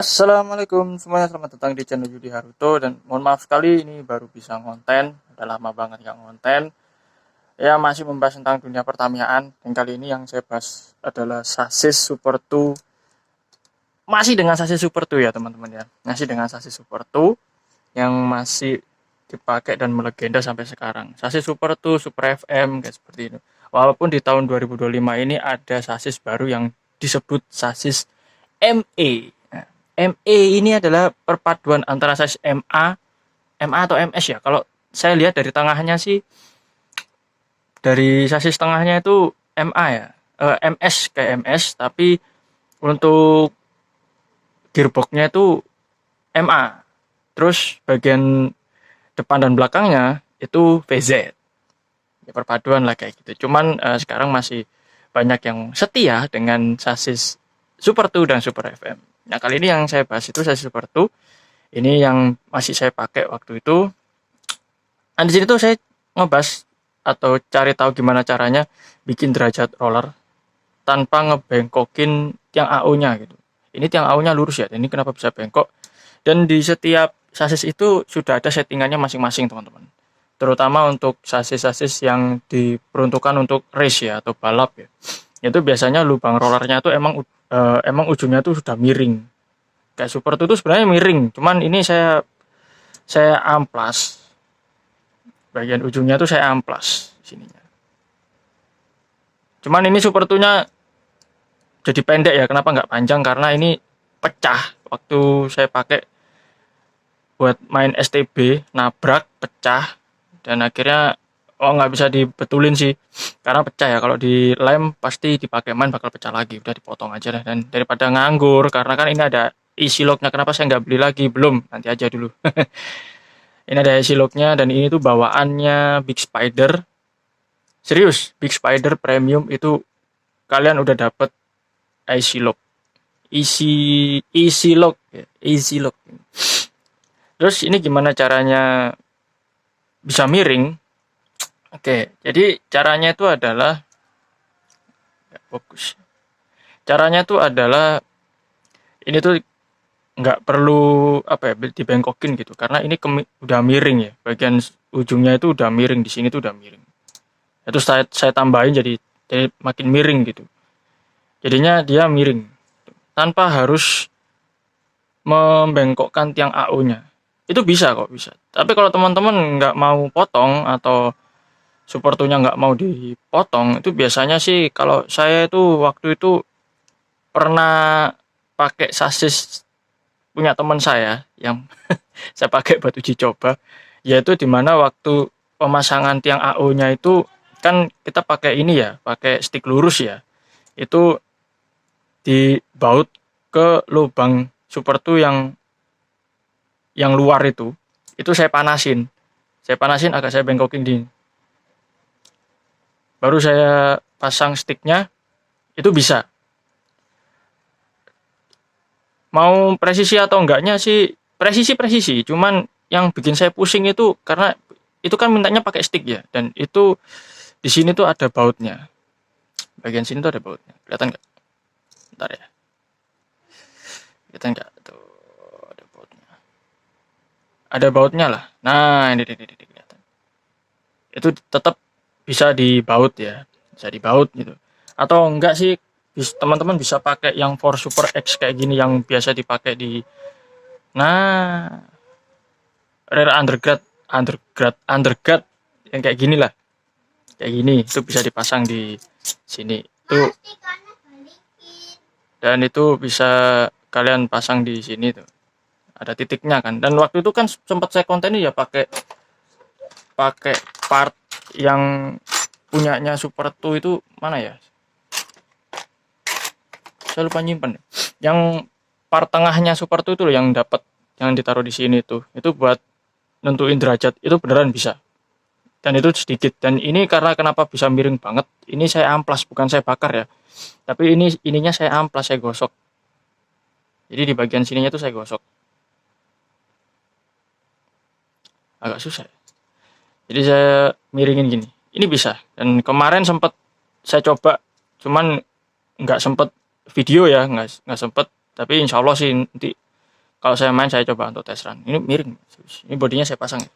Assalamualaikum semuanya, selamat datang di channel Yudi Haruto. Dan mohon maaf sekali ini baru bisa ngonten, udah lama banget nggak ngonten. Ya, masih membahas tentang dunia pertamiaan. Dan kali ini yang saya bahas adalah sasis Super 2. Masih dengan sasis Super 2 ya teman-teman ya. Masih dengan sasis Super 2 yang masih dipakai dan melegenda sampai sekarang. Sasis Super 2, Super FM kayak seperti itu. Walaupun di tahun 2025 ini ada sasis baru yang disebut sasis ME. Nah, ME ini adalah perpaduan antara sasis MA atau MS ya. Kalau saya lihat dari tengahnya sih, dari sasis tengahnya itu MA ya. MS kayak MS, tapi untuk gearboxnya itu MA. Terus bagian depan dan belakangnya itu VZ. Ya, perpaduan lah kayak gitu. Cuman sekarang masih banyak yang setia dengan sasis Super 2 dan Super FM. Nah, kali ini yang saya bahas itu sasis Super 2. Ini yang masih saya pakai waktu itu. Nah, di sini tuh saya ngebahas atau cari tahu gimana caranya bikin derajat roller tanpa ngebengkokin tiang AU-nya gitu. Ini tiang AU-nya lurus ya. Ini kenapa bisa bengkok? Dan di setiap sasis itu sudah ada settingannya masing-masing, teman-teman. Terutama untuk sasis-sasis yang diperuntukkan untuk race ya atau balap ya. Itu biasanya lubang rollernya itu emang ujungnya tuh sudah miring. Kayak Super itu sebenarnya miring, cuman ini saya amplas. Bagian ujungnya tuh saya amplas sininya. Cuman ini Super 2-nya jadi pendek ya. Kenapa nggak panjang? Karena ini pecah waktu saya pakai buat main STB, nabrak, pecah, dan akhirnya nggak bisa dibetulin sih karena pecah ya. Kalau dilem pasti dipakai main bakal pecah lagi, udah dipotong aja dah. Dan daripada nganggur, karena kan ini ada isi locknya, kenapa saya nggak beli lagi? Belum, nanti aja dulu. Ini ada isi locknya, dan ini tuh bawaannya Big Spider. Serius, Big Spider Premium itu kalian udah dapet IC lock, isi lock ya, easy lock. Terus ini gimana caranya bisa miring? Oke, jadi caranya itu adalah fokus. Caranya itu adalah ini tuh nggak perlu apa ya dibengkokin gitu, karena ini udah miring ya, bagian ujungnya itu udah miring, di sini tuh udah miring. Itu saya tambahin jadi makin miring gitu. Jadinya dia miring tanpa harus membengkokkan tiang AU-nya. Itu bisa kok, bisa. Tapi kalau teman-teman nggak mau potong atau supportunya nggak mau dipotong, itu biasanya sih kalau saya itu waktu itu pernah pakai sasis punya teman saya yang saya pakai buat uji coba, yaitu dimana waktu pemasangan tiang AU-nya itu kan kita pakai ini ya, pakai stick lurus ya, itu dibaut ke lubang super tuh yang luar itu saya panasin agak saya bengkokin di, baru saya pasang sticknya, itu bisa. Mau presisi atau enggaknya sih presisi, cuman yang bikin saya pusing itu karena itu kan mintanya pakai stick ya, dan itu di sini tuh ada bautnya, bagian sini tuh ada bautnya, kelihatan nggak? Bentar ya, kelihatan nggak tuh, ada bautnya, lah. Nah, ini kelihatan, itu tetap bisa dibaut ya, bisa dibaut gitu. Atau enggak sih, teman-teman bisa pakai yang for super X kayak gini yang biasa dipakai di, nah, rare undergrad yang kayak gini lah, kayak gini itu bisa dipasang di sini tuh, dan itu bisa kalian pasang di sini tuh, ada titiknya kan. Dan waktu itu kan sempat saya konten ya pakai pakai part yang punyanya Super 2 itu mana ya, saya lupa nyimpen, yang part tengahnya Super 2 itu loh, yang dapat yang ditaruh di sini tuh, itu buat nentuin derajat, itu beneran bisa. Dan itu sedikit, dan ini karena kenapa bisa miring banget, ini saya amplas, bukan saya bakar ya, tapi ininya saya amplas, saya gosok. Jadi di bagian sininya tuh saya gosok, agak susah ya. Jadi saya miringin gini, ini bisa. Dan kemarin sempat saya coba, cuman nggak sempet video ya, nggak sempet, tapi insya Allah sih nanti Kalau saya main saya coba untuk test run. Ini miring. Ini bodinya saya pasang ya.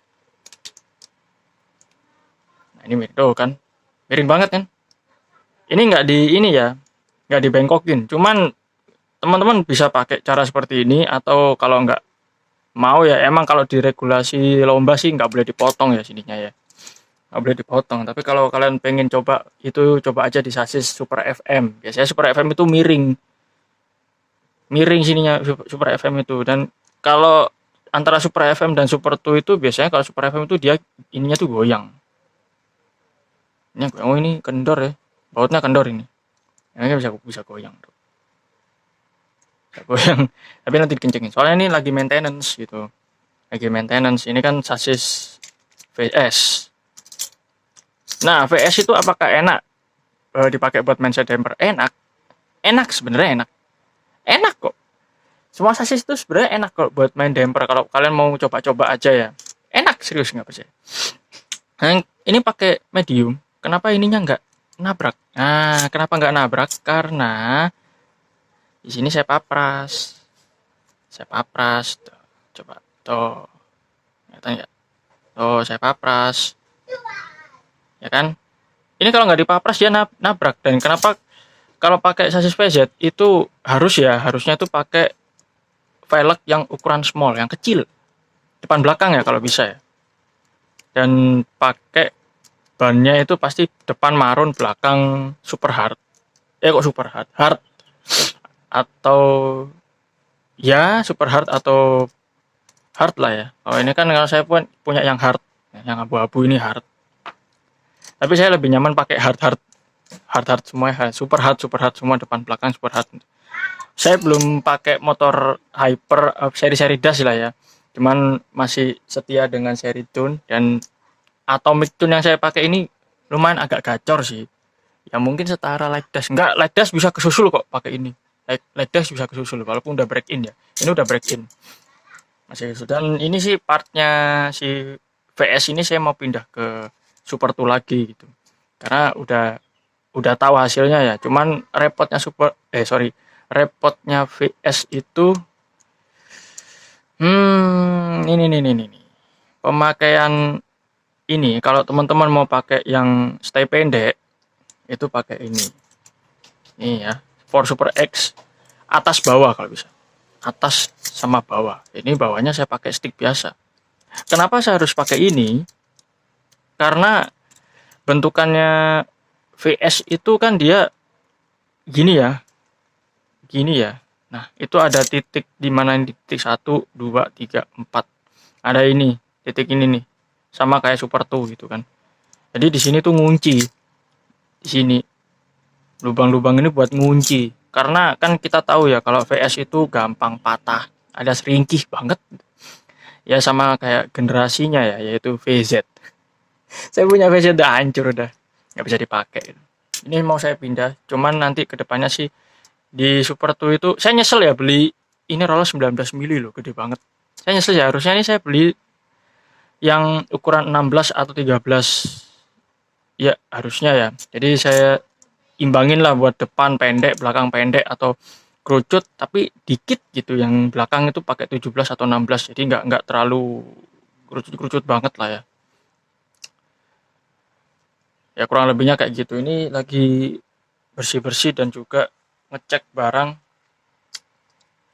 Nah, ini miring. Tuh kan. Miring banget kan. Ini nggak di ini ya. Nggak dibengkokin. Cuman teman-teman bisa pakai cara seperti ini, atau kalau nggak mau ya emang kalau diregulasi lomba sih nggak boleh dipotong ya sininya ya. Nggak boleh dipotong. Tapi kalau kalian pengen coba, itu coba aja di sasis Super FM. Biasanya Super FM itu miring. Miring sininya Super FM itu. Dan kalau antara Super FM dan Super 2 itu biasanya kalau Super FM itu dia ininya tuh goyang. Ini goyang. Oh, ini kendor ya. Bautnya kendor ini. Ini bisa goyang. Bisa goyang. Tapi nanti dikencengin. Soalnya ini lagi maintenance gitu. Lagi maintenance. Ini kan sasis VS. Nah, VS itu apakah enak dipakai buat mindset damper? Enak. Enak sebenarnya enak. Enak kok. Semua sasis itu sebenarnya enak kok buat main damper kalau kalian mau coba-coba aja ya. Enak, serius nggak percaya. Nah, ini pakai medium. Kenapa ininya nggak nabrak? Nah, kenapa nggak nabrak? Karena di sini saya papras. Saya papras. Tuh, coba. Tuh. Kelihatan nggak? Tuh, saya papras. Ya kan? Ini kalau nggak dipapras dia nabrak. Dan kenapa kalau pakai sasis PZ itu harusnya tuh pakai velg yang ukuran small, yang kecil. Depan belakang ya kalau bisa ya. Dan pakai bannya itu pasti depan marun, belakang super hard. Kok super hard? Hard. Atau ya super hard atau hard lah ya. Oh, ini kan kalau saya pun punya yang hard. Yang abu-abu ini hard. Tapi saya lebih nyaman pakai hard semua, super hard semua, depan belakang super hard. Saya belum pakai motor hyper seri-seri dash lah ya. Cuman masih setia dengan seri tune, dan atomic tune yang saya pakai ini lumayan agak gacor sih. Ya mungkin setara light dash. Enggak, light dash bisa kesusul kok pakai ini. Light dash bisa kesusul walaupun udah break in ya. Ini udah break in. Masih kesusul. Dan ini sih partnya si VS ini saya mau pindah ke Super 2 lagi gitu. Karena udah tahu hasilnya ya. Cuman repotnya VS itu ini. Pemakaian ini kalau teman-teman mau pakai yang stay pendek itu pakai ini. Ini ya, For Super X atas bawah kalau bisa. Atas sama bawah. Ini bawahnya saya pakai stick biasa. Kenapa saya harus pakai ini? Karena bentukannya VS itu kan dia gini ya. Nah, itu ada titik di mana ini titik 1, 2, 3, 4. Ada ini, titik ini nih. Sama kayak Super 2 gitu kan. Jadi di sini tuh ngunci. Di sini lubang-lubang ini buat ngunci. Karena kan kita tahu ya kalau VS itu gampang patah, ada seringkih banget. Ya sama kayak generasinya ya, yaitu VZ. Saya punya VZ udah hancur udah, nggak bisa dipakai. Ini mau saya pindah, cuman nanti kedepannya sih di Super 2 itu saya nyesel ya beli ini roller 19 mili loh, gede banget. Saya nyesel ya, harusnya ini saya beli yang ukuran 16 atau 13. Ya, harusnya ya. Jadi saya imbangin lah buat depan pendek, belakang pendek atau kerucut tapi dikit gitu, yang belakang itu pakai 17 atau 16. Jadi nggak terlalu kerucut banget lah ya. Ya kurang lebihnya kayak gitu. Ini lagi bersih-bersih dan juga ngecek barang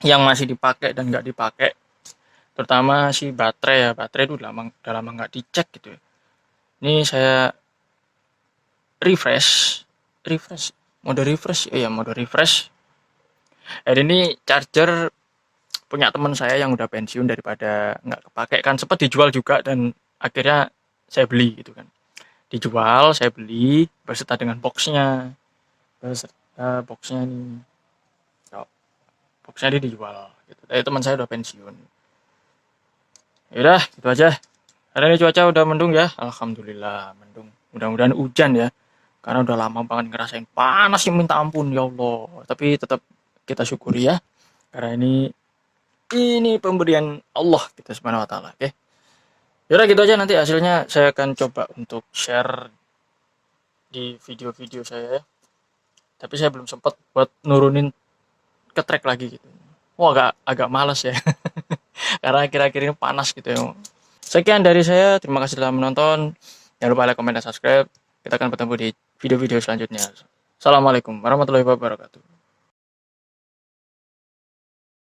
yang masih dipakai dan nggak dipakai. Terutama si baterai ya. Baterai itu udah lama nggak dicek gitu ya. Ini saya refresh mode refresh. Ini charger punya teman saya yang udah pensiun, daripada nggak kepake kan sempat dijual juga, dan akhirnya saya beli gitu kan. Dijual, saya beli beserta dengan boxnya. Boxnya nih. Boxnya dia dijual gitu. Teman saya udah pensiun. Yaudah, gitu aja. Hari ini cuaca udah mendung ya. Alhamdulillah mendung. Mudah-mudahan hujan ya. Karena udah lama banget ngerasain panas yang minta ampun ya Allah. Tapi tetap kita syukuri ya. Karena ini pemberian Allah kita Subhanahu wa taala, oke. Yaudah gitu aja, nanti hasilnya saya akan coba untuk share di video-video saya ya. Tapi saya belum sempat buat nurunin ke track lagi gitu. Wah, agak malas ya. karena akhir-akhir ini panas gitu ya. Sekian dari saya, terima kasih telah menonton. Jangan lupa like, comment, dan subscribe. Kita akan bertemu di video-video selanjutnya. Assalamualaikum warahmatullahi wabarakatuh.